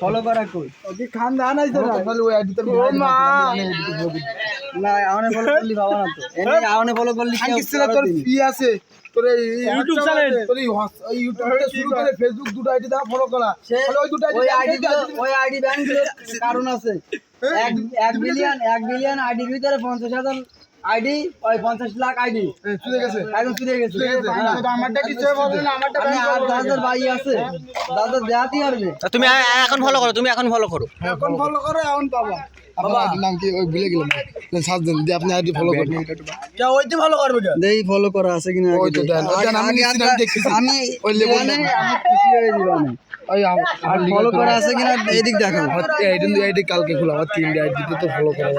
Follow করা কই ওকে খান দান আইছে না তাহলে ওই আইডি তো ও মা না আওনে ফলো করলি বাবা না তো এনে আওনে ফলো করলি খান কিসে তোর ফি আছে তোর ইউটিউব চ্যানেল তোর ইউটিউব থেকে শুরু করে ফেসবুক দুটো আইডি দা ফলো করা তাহলে ওই দুটো ওই আইডি ব্যান কারণ আছে 1 বিলিয়ন আইডির ভিতরে 50,000 আইডি ওই 50 লাখ আইডি চলে গেছে একদম চলে গেছে আমারটা কি সেভ হবে না আমারটা আপনি আর দাদার ভাই আছে দাদার দেয়াতি পারবে তুমি এখন ফলো করো, তুমি এখন ফলো করো। এখন ফলো করো এখন পাবা আপনার আইডির নাম কি ওই ভুলে গেলাম সার্চ দেন দিয়ে আপনি আইডি ফলো করুন কে ওইতে ভালো করবে কে দেই ফলো করা আছে কিনা ওই তো দেন আমি নিশ্চিত আমি দেখতেছি আমি ওই লেবল আমি খুশি হয়ে দিবানে ওই আর ফলো করা আছে কিনা এদিক দেখো আইডি কালকে খোলা আমার তিনটে আইডিতে তো ফলো করা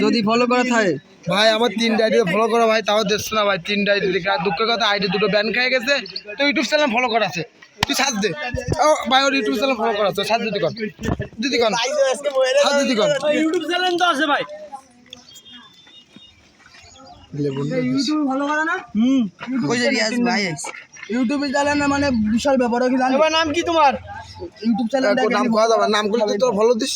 যদি ফলো করা থাকে ভাই আমার তিনটে আইডি ফলো করা ভাই তাও দেখছো না ভাই তিনটে আইডি দেখে আর দুঃখের কথা আইডি দুটো ব্যান খেয়ে গেছে তো ইউটিউব চ্যানেল ফলো করা আছে তুই সার্চ দে ও ভাই ওর ইউটিউব চ্যানেল ফলো করা আছে সার্চ দিতে কর সার্চ দিতে কর ইউটিউব চ্যানেল তো আছে ভাই ইউটিউব ভালো করে না কই যে রিয়াজ ভাই ইউটিউব চ্যানেল মানে বিশাল ব্যাপার কি জানো এবার নাম কি তোমার ইউটিউব চ্যানেল নাম করা যাবে নাম গুলো তোর ফলো দিস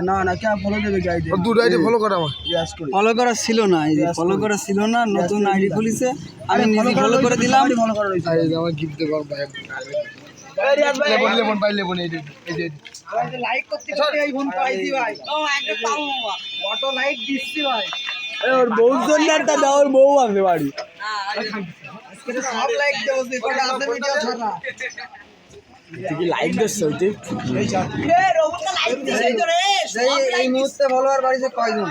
না না কে ফলো দেবে গাইড ওর দুটো আইডি ফলো করা আমার রিয়াজ করি ফলো করা ছিল না এই ফলো করা ছিল না নতুন আইডি খুলিছে আমি নিজে ফলো করে দিলাম ফলো করা রইছে এই যে আমার গিফট দেবার ভাই রিয়াজ ভাই লেবন ভাই লেবন এই যে লাইক করতে করতে এই ফোন পাইছি ভাই ও একটা পাও অটো লাইক দিচ্ছি ভাই ওর বউ জন্নারটা দাও ওর বউ আছে বাড়ি আজকে তো সব লাইক দেও যে কটা আছে ভিডিও ছাড়া তুই লাইক দিছ ওইতে এই রবুলটা লাইক দিছই তো রে এই মুহূর্তে ফলোয়ার বাড়িতে কয়জন